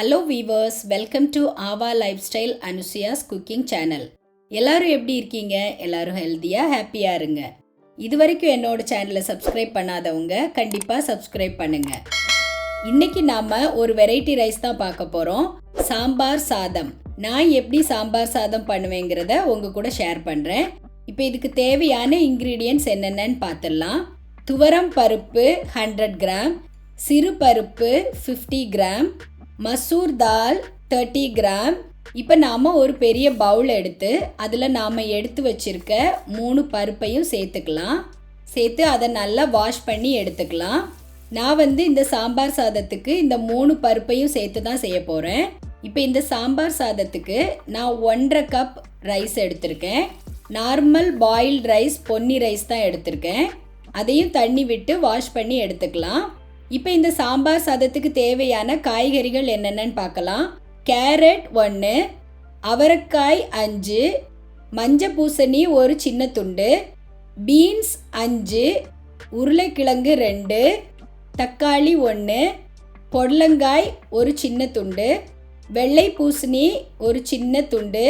Hello viewers, welcome to AAVA Lifestyle Anushya's cooking channel. எல்லாரும் எப்படி இருக்கீங்க? எல்லாரும் ஹெல்தியா ஹாப்பியா இருங்க. இதுவரைக்கும் என்னோட சேனலை சப்ஸ்கிரைப் பண்ணாதவங்க கண்டிப்பா சப்ஸ்கிரைப் பண்ணுங்க. இன்னைக்கு நாம ஒரு வெரைட்டி ரைஸ் தான் பார்க்க போறோம். சாம்பார் சாதம். நான் எப்படி சாம்பார் சாதம் பண்ணுவேங்கிறத உங்க கூட ஷேர் பண்றேன். இப்போ இதுக்கு தேவையான இன்கிரீடியன்ட்ஸ் என்னென்னன்னு பார்த்துடலாம். துவரம் பருப்பு 100 கிராம், சிறு பருப்பு 50 கிராம், மசூர் தால் 30 கிராம். இப்போ நாம் ஒரு பெரிய பவுல் எடுத்து அதில் நாம் எடுத்து வச்சிருக்க 3 பருப்பையும் சேர்த்துக்கலாம். சேர்த்து அதை நல்லா வாஷ் பண்ணி எடுத்துக்கலாம். நான் இந்த சாம்பார் சாதத்துக்கு இந்த 3 பருப்பையும் சேர்த்து தான் செய்ய போகிறேன். இப்போ இந்த சாம்பார் சாதத்துக்கு நான் 1.5 கப் ரைஸ் எடுத்திருக்கேன். Normal boiled rice, Ponni rice தான் எடுத்திருக்கேன். அதையும் தண்ணி விட்டு வாஷ் பண்ணி எடுத்துக்கலாம். இப்போ இந்த சாம்பார் சாதத்துக்கு தேவையான காய்கறிகள் என்னென்னு பார்க்கலாம். கேரட் 1, அவரைக்காய் 5, மஞ்சள் பூசணி ஒரு சின்ன துண்டு, பீன்ஸ் 5, உருளைக்கிழங்கு 2, தக்காளி 1, பொடலங்காய் ஒரு சின்ன துண்டு, வெள்ளை பூசணி ஒரு சின்ன துண்டு,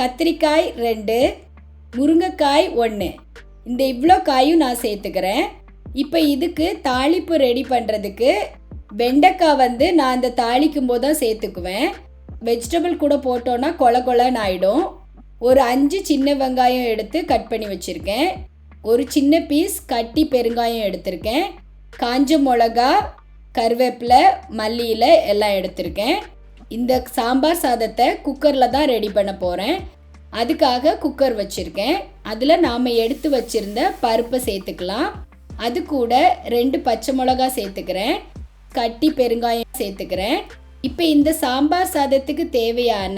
கத்திரிக்காய் 2, முருங்கைக்காய் 1. இந்த இவ்வளோ காயும் நான் சேர்த்துக்கிறேன். இப்போ இதுக்கு தாளிப்பு ரெடி பண்ணுறதுக்கு வெண்டைக்காய் நான் அந்த தாளிக்கும் போது தான் சேர்த்துக்குவேன். வெஜிடபிள் கூட போட்டோன்னா கொலன்னு ஆகிடும். ஒரு 5 சின்ன வெங்காயம் எடுத்து கட் பண்ணி வச்சுருக்கேன். ஒரு சின்ன பீஸ் கட்டி பெருங்காயம் எடுத்திருக்கேன். காஞ்ச மிளகா, கருவேப்பிலை, மல்லியில் எல்லாம் எடுத்திருக்கேன். இந்த சாம்பார் சாதத்தை குக்கரில் தான் ரெடி பண்ண போகிறேன். அதுக்காக குக்கர் வச்சுருக்கேன். அதில் நாம் எடுத்து வச்சுருந்த பருப்பை சேர்த்துக்கலாம். அது கூட 2 பச்சை மிளகா சேர்த்துக்கிறேன். கட்டி பெருங்காயம் சேர்த்துக்கிறேன். இப்போ இந்த சாம்பார் சாதத்துக்கு தேவையான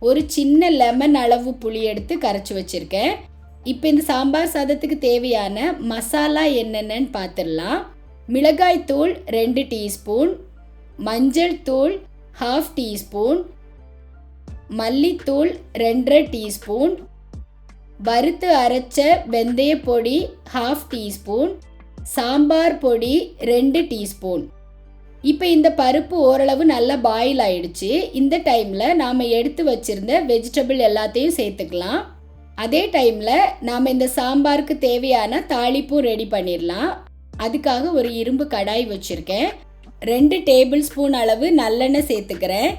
ஒரு சின்ன லெமன் அளவு புளி எடுத்து கரைச்சி வச்சுருக்கேன். இப்போ இந்த சாம்பார் சாதத்துக்கு தேவையான மசாலா என்னென்னு பார்த்துடலாம். மிளகாய் தூள் 2 டீஸ்பூன், மஞ்சள் தூள் 1/2 டீஸ்பூன், மல்லித்தூள் 2.5 டீஸ்பூன், வறுத்து அரைச்ச வெந்தய பொடி 1/2 டீஸ்பூன், சாம்பார் பொடி 2 டீஸ்பூன். இப்போ இந்த பருப்பு ஓரளவு நல்லா பாயில் ஆயிடுச்சு. இந்த டைமில் நாம் எடுத்து வச்சுருந்த வெஜிடபிள் எல்லாத்தையும் சேர்த்துக்கலாம். அதே டைமில் நாம் இந்த சாம்பாருக்கு தேவையான தாளிப்பும் ரெடி பண்ணிடலாம். அதுக்காக ஒரு இரும்பு கடாய் வச்சுருக்கேன். 2 டேபிள் ஸ்பூன் அளவு நல்லெண்ணெய் சேர்த்துக்கிறேன்.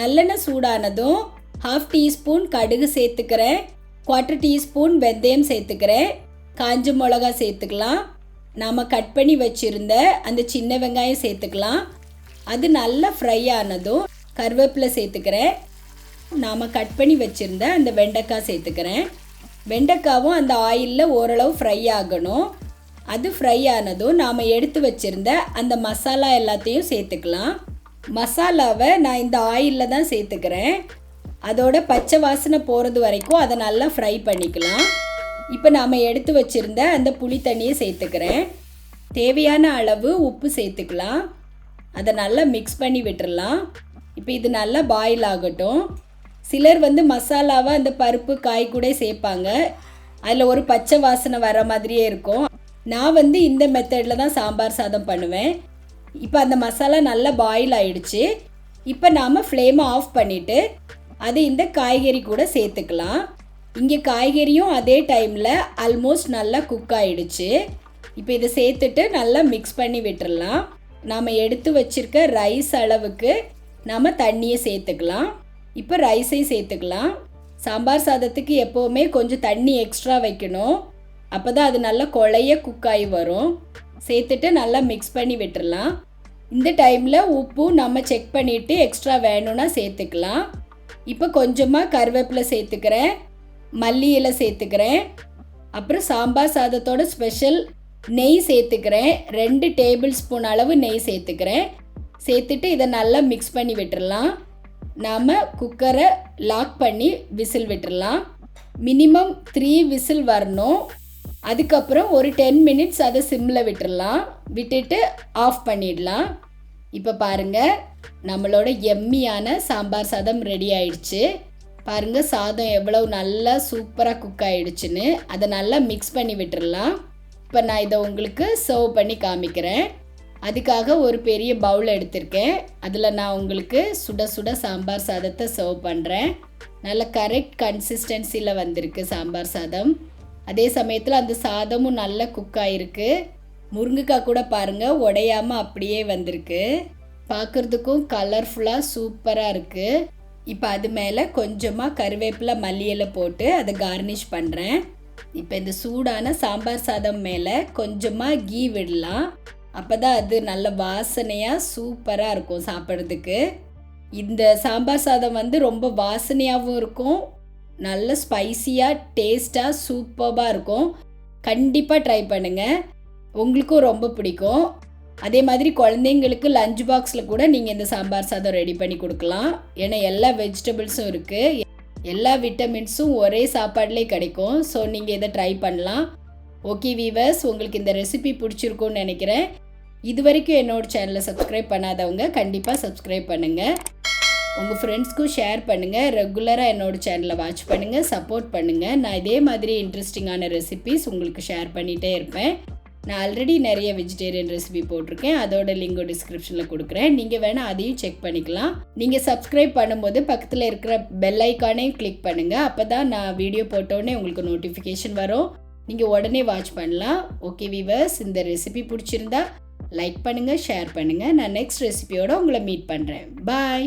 நல்லெண்ணெய் சூடானதும் 1/2 டீஸ்பூன் கடுகு சேர்த்துக்கிறேன். 1/4 டீஸ்பூன் வெந்தயம் சேர்த்துக்கிறேன். காஞ்ச மிளகா சேர்த்துக்கலாம். நாம் கட் பண்ணி வச்சுருந்த அந்த சின்ன வெங்காயம் சேர்த்துக்கலாம். அது நல்லா ஃப்ரை ஆனதும் கருவேப்பிலை சேர்த்துக்கிறேன். நாம் கட் பண்ணி வச்சுருந்த அந்த வெண்டைக்காய் சேர்த்துக்கிறேன். வெண்டைக்காவும் அந்த ஆயிலில் ஓரளவு ஃப்ரை ஆகணும். அது ஃப்ரை ஆனதும் நாம் எடுத்து வச்சுருந்த அந்த மசாலா எல்லாத்தையும் சேர்த்துக்கலாம். மசாலாவை நான் இந்த ஆயிலில் தான் சேர்த்துக்கிறேன். அதோட பச்சை வாசனை போகிறது வரைக்கும் அதை நல்லா ஃப்ரை பண்ணிக்கலாம். இப்போ நாம் எடுத்து வச்சுருந்த அந்த புளி தண்ணியை சேர்த்துக்கிறேன். தேவையான அளவு உப்பு சேர்த்துக்கலாம். அதை நல்லா மிக்ஸ் பண்ணி விட்டுடலாம். இப்போ இது நல்லா பாயில் ஆகட்டும். சிலர் மசாலாவை அந்த பருப்பு காய் கூட சேர்ப்பாங்க. அதில் ஒரு பச்சை வாசனை வர மாதிரியே இருக்கும். நான் இந்த மெத்தடில் தான் சாம்பார் சாதம் பண்ணுவேன். இப்போ அந்த மசாலா நல்லா பாயில் ஆயிடுச்சு. இப்போ நாம் ஃப்ளேமை ஆஃப் பண்ணிவிட்டு அது இந்த காய்கறி கூட சேர்த்துக்கலாம். இங்கே காய்கறியும் அதே டைமில் ஆல்மோஸ்ட் நல்லா குக் ஆகிடுச்சு. இப்போ இதை சேர்த்துட்டு நல்லா மிக்ஸ் பண்ணி விட்டுடலாம். நாம் எடுத்து வச்சுருக்க ரைஸ் அளவுக்கு நாம் தண்ணியை சேர்த்துக்கலாம். இப்போ ரைஸையும் சேர்த்துக்கலாம். சாம்பார் சாதத்துக்கு எப்போவுமே கொஞ்சம் தண்ணி எக்ஸ்ட்ரா வைக்கணும். அப்போ தான் அது நல்லா குழைய குக் ஆகி வரும். சேர்த்துட்டு நல்லா மிக்ஸ் பண்ணி விட்டுடலாம். இந்த டைமில் உப்பும் நம்ம செக் பண்ணிவிட்டு எக்ஸ்ட்ரா வேணும்னா சேர்த்துக்கலாம். இப்போ கொஞ்சமாக கருவேப்பிலை சேர்த்துக்கிறேன். மல்லி இலை சேர்த்துக்கிறேன். அப்புறம் சாம்பார் சாதத்தோட ஸ்பெஷல் நெய் சேர்த்துக்கிறேன். 2 டேபிள் ஸ்பூன் அளவு நெய் சேர்த்துக்கிறேன். சேர்த்துட்டு இதை நல்லா மிக்ஸ் பண்ணி விட்டுடலாம். நாம் குக்கரை லாக் பண்ணி விசில் விட்டுடலாம். மினிமம் 3 விசில் வரணும். அதுக்கப்புறம் ஒரு 10 மினிட்ஸ் அதை சிம்மில் விட்டுடலாம். விட்டுட்டு ஆஃப் பண்ணிடலாம். இப்போ பாருங்கள், நம்மளோட எம்மியான சாம்பார் சாதம் ரெடி ஆயிடுச்சு. பாருங்கள் சாதம் எவ்வளவு நல்லா சூப்பராக குக் ஆகிடுச்சுன்னு. அதை நல்லா மிக்ஸ் பண்ணி விட்டுடலாம். இப்போ நான் இதை உங்களுக்கு சர்வ் பண்ணி காமிக்கிறேன். அதுக்காக ஒரு பெரிய பவுல் எடுத்திருக்கேன். அதில் நான் உங்களுக்கு சுட சுட சாம்பார் சாதத்தை சர்வ் பண்ணுறேன். நல்ல கரெக்ட் கன்சிஸ்டன்சியில் வந்திருக்கு சாம்பார் சாதம். அதே சமயத்தில் அந்த சாதமும் நல்லா குக் ஆகிருக்கு. முருங்கைக்காய் கூட பாருங்கள் உடையாமல் அப்படியே வந்திருக்கு. பார்க்குறதுக்கும் கலர்ஃபுல்லாக சூப்பராக இருக்குது. இப்போ அது மேலே கொஞ்சமாக கருவேப்பிலை மல்லியிலை போட்டு அதை கார்னிஷ் பண்ணுறேன். இப்போ இந்த சூடான சாம்பார் சாதம் மேலே கொஞ்சமாக கீ விடலாம். அப்போ தான் அது நல்ல வாசனையாக சூப்பராக இருக்கும் சாப்பிட்றதுக்கு. இந்த சாம்பார் சாதம் வந்து ரொம்ப வாசனையாகவும் இருக்கும், நல்ல ஸ்பைசியாக டேஸ்ட்டாக சூப்பராக இருக்கும். கண்டிப்பாக ட்ரை பண்ணுங்கள், உங்களுக்கும் ரொம்ப பிடிக்கும். அதே மாதிரி குழந்தைங்களுக்கு லஞ்ச் பாக்ஸில் கூட நீங்கள் இந்த சாம்பார் சாதம் ரெடி பண்ணி கொடுக்கலாம். ஏன்னா எல்லா வெஜிடபிள்ஸும் இருக்குது, எல்லா விட்டமின்ஸும் ஒரே சாப்பாடுலேயே கிடைக்கும். ஸோ நீங்கள் இதை ட்ரை பண்ணலாம். ஓகே வீவர்ஸ், உங்களுக்கு இந்த ரெசிபி பிடிச்சிருக்கும்னு நினைக்கிறேன். இது வரைக்கும் என்னோட சேனலை சப்ஸ்கிரைப் பண்ணாதவங்க கண்டிப்பாக சப்ஸ்கிரைப் பண்ணுங்கள். உங்கள் ஃப்ரெண்ட்ஸ்க்கும் ஷேர் பண்ணுங்கள். ரெகுலராக என்னோட சேனலை வாட்ச் பண்ணுங்கள், சப்போர்ட் பண்ணுங்கள். நான் இதே மாதிரி இன்ட்ரெஸ்டிங்கான ரெசிபிஸ் உங்களுக்கு ஷேர் பண்ணிகிட்டே இருப்பேன். நான் ஆல்ரெடி நிறைய வெஜிடேரியன் ரெசிபி போட்டிருக்கேன், அதோட லிங்க் டிஸ்கிரிப்ஷனில் கொடுக்குறேன். நீங்கள் வேணால் அதையும் செக் பண்ணிக்கலாம். நீங்கள் சப்ஸ்கிரைப் பண்ணும்போது பக்கத்தில் இருக்கிற பெல் ஐக்கானையும் கிளிக் பண்ணுங்கள். அப்போ தான் நான் வீடியோ போட்டோடனே உங்களுக்கு நோட்டிஃபிகேஷன் வரும், நீங்கள் உடனே வாட்ச் பண்ணலாம். ஓகே வீவர்ஸ், இந்த ரெசிபி பிடிச்சிருந்தா லைக் பண்ணுங்கள், ஷேர் பண்ணுங்கள். நான் நெக்ஸ்ட் ரெசிபியோடு உங்களை மீட் பண்ணுறேன். பாய்.